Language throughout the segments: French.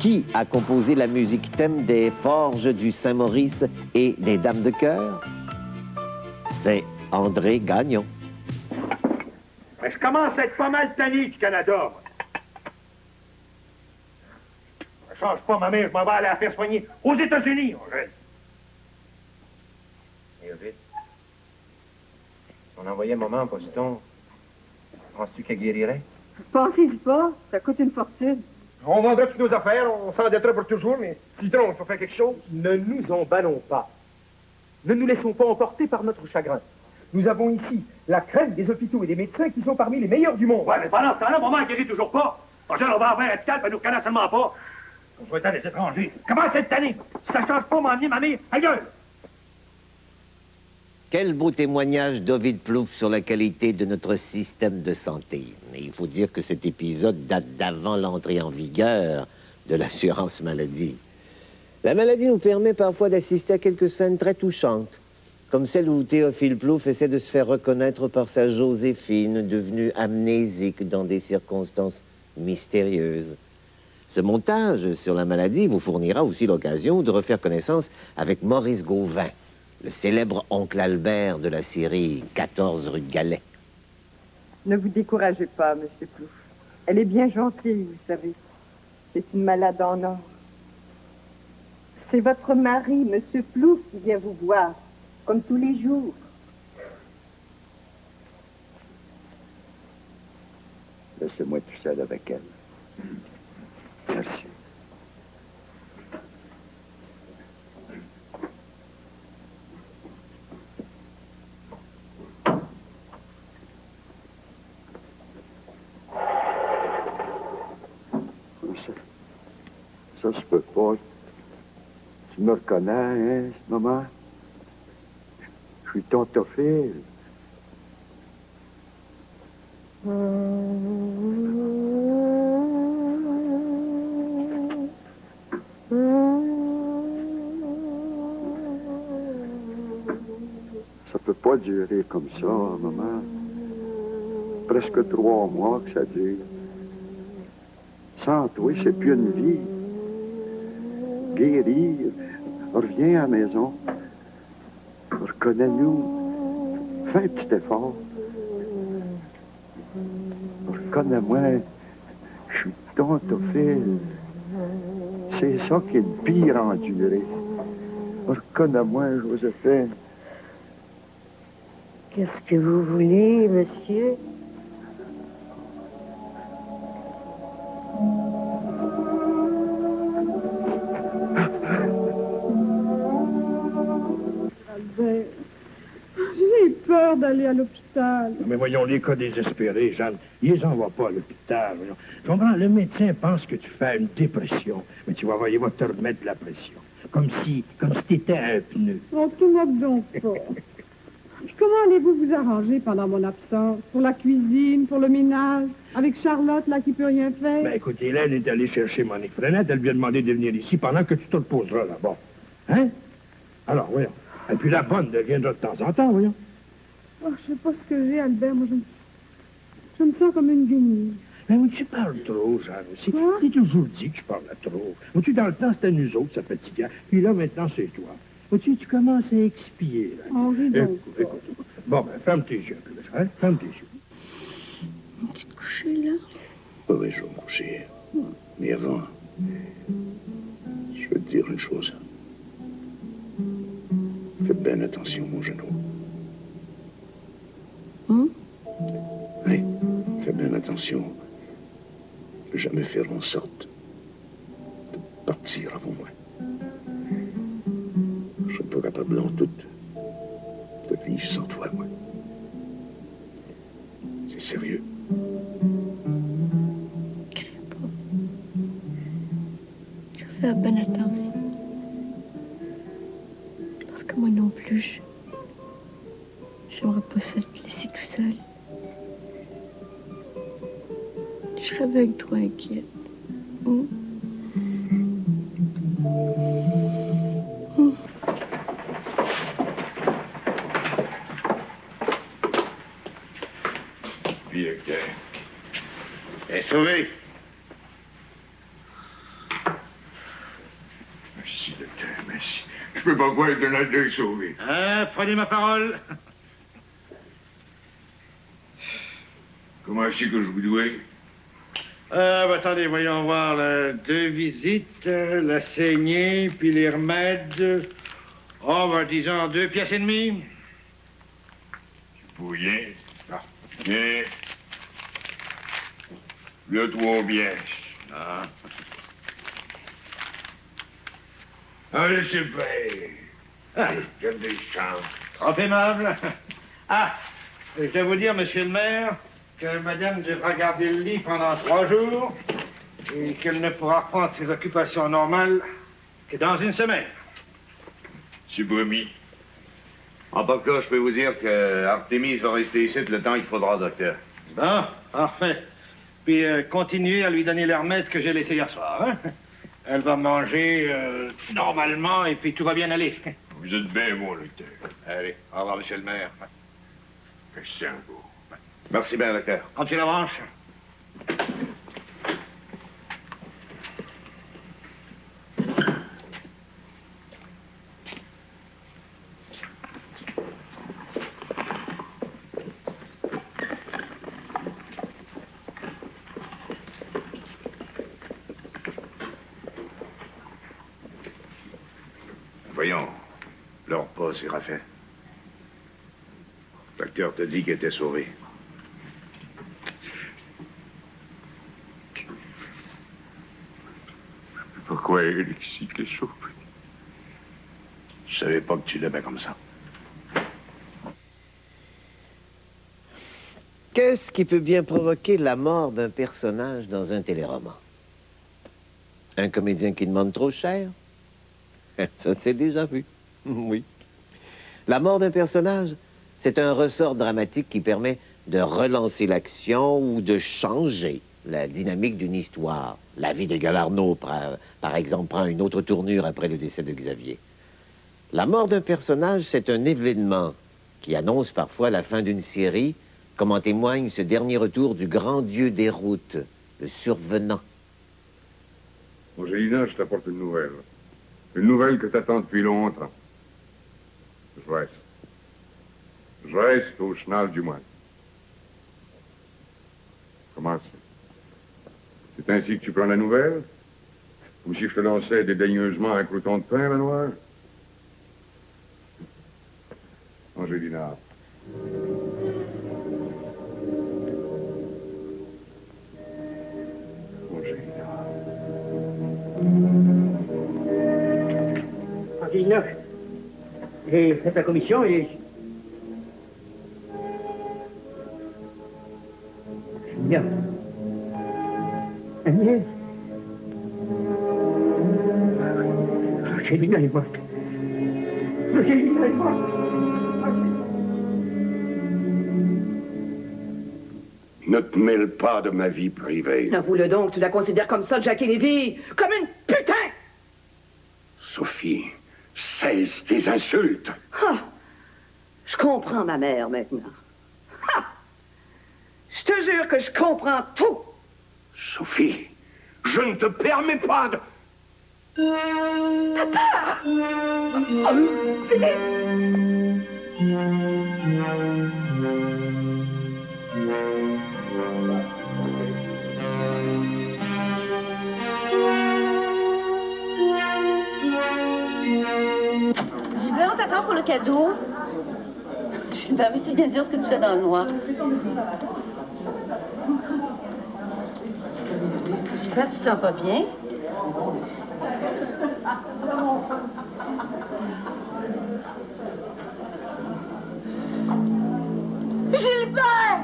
Qui a composé la musique thème des Forges du Saint-Maurice et des Dames de Cœur? C'est André Gagnon. Mais je commence à être pas mal tanné du Canada. Je change pas ma mère, je m'en vais aller la faire soigner aux États-Unis. Et vite. Si on envoyait maman en Boston, penses-tu qu'elle guérirait? Pensez-y pas, ça coûte une fortune. On vendrait toutes nos affaires, on s'endetterait pour toujours, mais citron, il faut faire quelque chose. Ne nous emballons pas. Ne nous laissons pas emporter par notre chagrin. Nous avons ici la crème des hôpitaux et des médecins qui sont parmi les meilleurs du monde. Ouais, mais pendant ce temps-là, maman ne guérit toujours pas. On va avoir un calme, elle nous connaît seulement pas. On souhaite à des étrangers. Comment cette année? Si ça change pas, m'emmener ma mère ailleurs. Quel beau témoignage d'Ovid Plouffe sur la qualité de notre système de santé. Mais il faut dire que cet épisode date d'avant l'entrée en vigueur de l'assurance maladie. La maladie nous permet parfois d'assister à quelques scènes très touchantes, comme celle où Théophile Plouffe essaie de se faire reconnaître par sa Joséphine, devenue amnésique dans des circonstances mystérieuses. Ce montage sur la maladie vous fournira aussi l'occasion de refaire connaissance avec Maurice Gauvin, le célèbre oncle Albert de la série 14 rue de Galais. Ne vous découragez pas, Monsieur Plouffe. Elle est bien gentille, vous savez. C'est une malade en or. C'est votre mari, Monsieur Plouffe, qui vient vous voir, comme tous les jours. Laissez-moi tout seul avec elle. Merci. Ça se peut pas. Tu me reconnais, hein, maman? Je suis ton Théophile. Ça peut pas durer comme ça, maman. Presque 3 mois que ça dure. Sans toi, c'est plus une vie. Guérir, reviens à la maison. Reconnais-nous. Fais un petit effort. Reconnais-moi. Je suis ton Théophile. C'est ça qui est le pire enduré. Reconnais-moi, Joséphine. Qu'est-ce que vous voulez, monsieur? Albert, j'ai peur d'aller à l'hôpital. Mais voyons, les cas désespérés, Jeanne, ils les envoient pas à l'hôpital. Voyons. Tu comprends? Le médecin pense que tu fais une dépression, mais tu vas voir, il va te remettre de la pression. Comme si t'étais un pneu. On te moque donc pas. Puis comment allez-vous vous arranger pendant mon absence? Pour la cuisine, pour le ménage? Avec Charlotte, là, qui peut rien faire? Ben, écoute, Hélène est allée chercher Monique Frenette. Elle lui a demandé de venir ici pendant que tu te reposeras là-bas. Hein? Alors, voyons. Et puis la bonne viendra de temps en temps, voyons. Oh, je sais pas ce que j'ai, Albert. Moi, je me sens comme une guenille. Mais oui, tu parles trop, Jeanne. Quoi? C'est toujours dit que tu parles trop. Vois-tu, dans le temps, c'était nous autres, ça fatigait. Puis là, maintenant, c'est toi. Vois-tu, tu commences à expier, là. Oh, ris donc pas. Écoute. Bon, ben, ferme tes yeux, hein? Ferme tes yeux. Tu te coucher, là? Oui, je vais me coucher. Mais avant, je veux te dire une chose. Fais bien attention, mon genou. Oui, fais bien attention. De jamais faire en sorte de partir avant moi. Je suis pas capable en toute de vivre sans toi, moi. C'est sérieux. Je vais faire bonne attention. Parce que moi non plus, j'aimerais pas ça te laisser tout seul. Je serais avec toi inquiète. Puis, OK. Et sauvé. Merci, docteur, merci. Je peux pas croire que Donald est sauvé. Prenez ma parole. Comment est-ce que je vous dois? Attendez, voyons voir. Là. 2 visites, la saignée, puis les remèdes. Oh, disons 2 pièces et demie. Pour rien. Ah. Bien. Le 3 pièces. Ah. Allez, c'est fait. Je descends. Trop aimable. Ah, je dois vous dire, monsieur le maire, que madame devra garder le lit pendant 3 jours et qu'elle ne pourra reprendre ses occupations normales que dans 1 semaine. C'est promis. En tout cas, je peux vous dire que Artémise va rester ici le temps qu'il faudra, docteur. Bon, parfait. Puis continuez à lui donner les remèdes que j'ai laissés hier soir. Hein? Elle va manger normalement et puis tout va bien aller. Vous êtes bien bon, docteur. Allez, au revoir, monsieur le maire. Merci encore. Merci bien, docteur. Continuez la branche. Voyons, le repas sera fait. Le docteur t'a dit qu'il était sauvé. Pourquoi Alexis est sauvé? Je savais pas que tu l'aimais comme ça. Qu'est-ce qui peut bien provoquer la mort d'un personnage dans un téléroman? Un comédien qui demande trop cher? Ça, c'est déjà vu. Oui. La mort d'un personnage, c'est un ressort dramatique qui permet de relancer l'action ou de changer la dynamique d'une histoire. La vie de Galarno, par exemple, prend une autre tournure après le décès de Xavier. La mort d'un personnage, c'est un événement qui annonce parfois la fin d'une série, comme en témoigne ce dernier retour du grand dieu des routes, le survenant. Angelina, je t'apporte une nouvelle. Une nouvelle que t'attends depuis longtemps. Je reste. Je reste au chenal du moine. Comment c'est? C'est ainsi que tu prends la nouvelle? Ou si je te lançais dédaigneusement un crouton de pain, la noire? Angelina. Angelina, j'ai fait la commission et... Bien. Agnès. Angelina est morte. Angelina est morte. Ne te mêle pas de ma vie privée. Avoue-le donc, tu la considères comme ça, Jackie Lévy, comme une putain! Sophie, cesse tes insultes. Ah! Je comprends ma mère maintenant. Ah! Je te jure que je comprends tout. Sophie, je ne te permets pas de... Papa! Oh, Philippe! Gilbert, on t'attend pour le cadeau. Gilbert, veux-tu bien dire ce que tu fais dans le noir? Gilbert, tu te sens pas bien? Gilbert!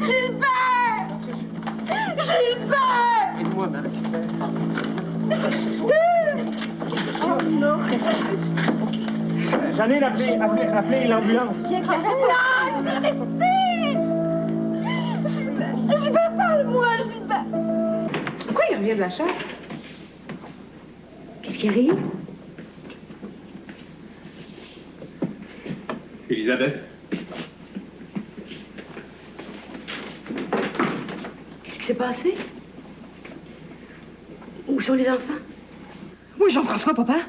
Gilbert! Gilbert! Aide-moi, Marc. Oh non! Janine, appelez l'ambulance. Non, je veux rester! Gilbert, parle-moi, Gilbert! Pourquoi il revient de la chasse? Qu'est-ce qui arrive? Elisabeth? Qu'est-ce qui s'est passé? Où sont les enfants? Où Où est Jean-François, papa?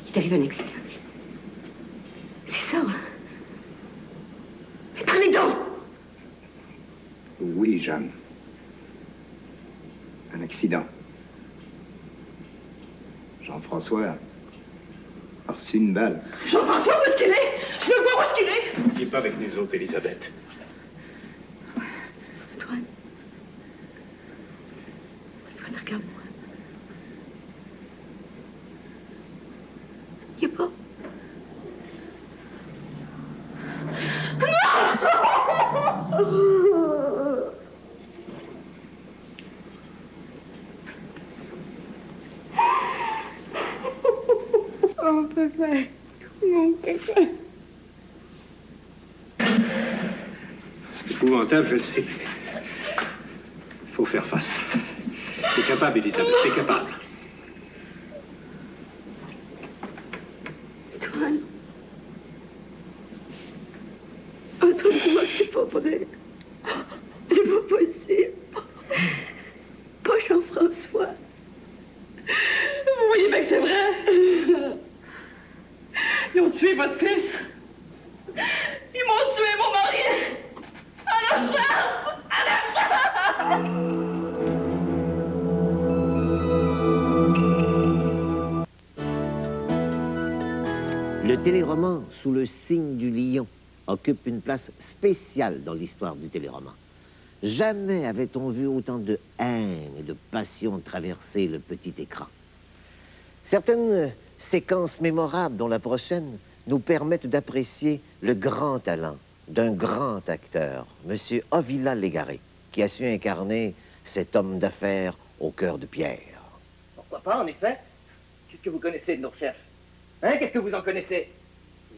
Il arrive un accident. C'est ça. Mais parlez donc! Oui, Jeanne. Un accident. Jean-François a reçu une balle. Jean-François, où est-ce qu'il est? Je veux voir où est-ce qu'il est! Il n'est pas avec nous autres, Elisabeth. Antoine. Antoine, regarde-moi. Il est pas... Oh, papa. Mon papa. C'est épouvantable, je le sais. Il faut faire face. T'es capable, Elisabeth, t'es capable. Antoine. Antoine, dis-moi que c'est pas vrai. C'est pas possible. Pas Jean-François. Vous voyez bien que c'est vrai. Ils ont tué votre fils. Ils m'ont tué, mon mari. À la chasse! À la chasse! Le téléroman Sous le signe du lion occupe une place spéciale dans l'histoire du téléroman. Jamais avait-on vu autant de haine et de passion traverser le petit écran. Certaines séquences mémorables, dont la prochaine, nous permettent d'apprécier le grand talent d'un grand acteur, M. Ovila Légaré, qui a su incarner cet homme d'affaires au cœur de pierre. Pourquoi pas, en effet? Qu'est-ce que vous connaissez de nos recherches? Hein? Qu'est-ce que vous en connaissez?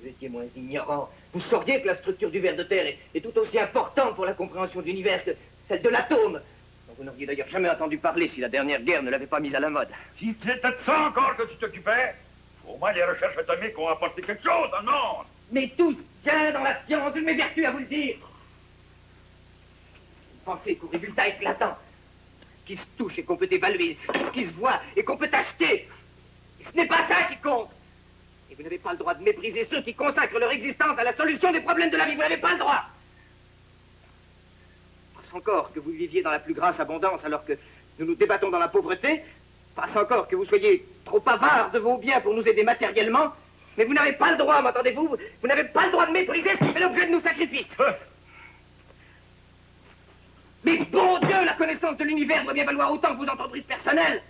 Vous étiez moins ignorant. Vous sauriez que la structure du ver de terre est tout aussi importante pour la compréhension de l'univers que celle de l'atome, dont vous n'auriez d'ailleurs jamais entendu parler si la dernière guerre ne l'avait pas mise à la mode. Si c'était de ça encore que tu t'occupais, au moins les recherches atomiques ont apporté quelque chose au monde. Mais tout se tient dans la science, je m'évertue à vous le dire. Pensez qu'au résultat éclatant, ce qui se touche et qu'on peut évaluer, ce qui se voit et qu'on peut acheter, ce n'est pas ça qui compte. Et vous n'avez pas le droit de mépriser ceux qui consacrent leur existence à la solution des problèmes de la vie. Vous n'avez pas le droit. Passe encore que vous viviez dans la plus grasse abondance alors que nous nous débattons dans la pauvreté. Passe encore que vous soyez trop avare de vos biens pour nous aider matériellement. Mais vous n'avez pas le droit, m'entendez-vous? Vous n'avez pas le droit de mépriser ce qui fait l'objet de nos sacrifices. Mais bon Dieu, la connaissance de l'univers doit bien valoir autant que vos entreprises personnelles.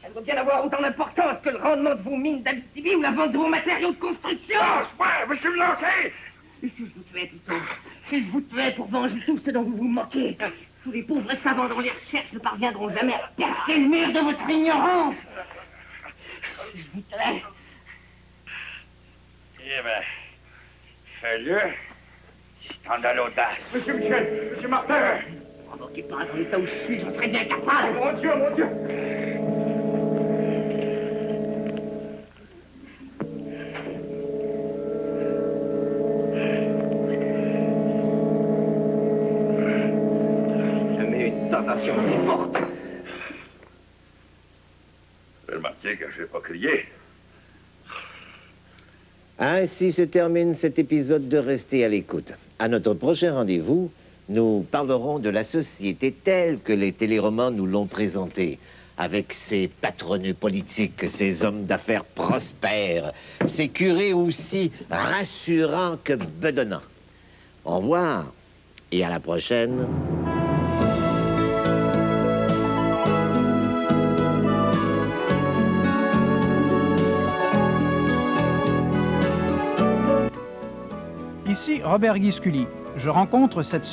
Elle doit bien avoir autant d'importance que le rendement de vos mines d'Abitibi ou la vente de vos matériaux de construction. Lâche-moi, je me lancer. Et si je vous tuais plutôt? Si je vous tuais pour venger tout ce dont vous vous moquez? Tous les pauvres savants dont les recherches ne parviendront jamais à percer le mur de votre ignorance. Si je vous tuais? Eh ben, fais-le. Si t'en as l'audace. Monsieur Michel, monsieur Martin. Provoquez pas dans l'état où je suis, j'en serais bien capable. Mon Dieu, mon Dieu. Jamais une tentation si forte. Vous avez remarqué que je n'ai pas crié. Ainsi se termine cet épisode de Rester à l'écoute. À notre prochain rendez-vous, nous parlerons de la société telle que les téléromans nous l'ont présentée, avec ses patronneux politiques, ses hommes d'affaires prospères, ses curés aussi rassurants que bedonnants. Au revoir et à la prochaine. Ici Robert Guisculi. Je rencontre cette semaine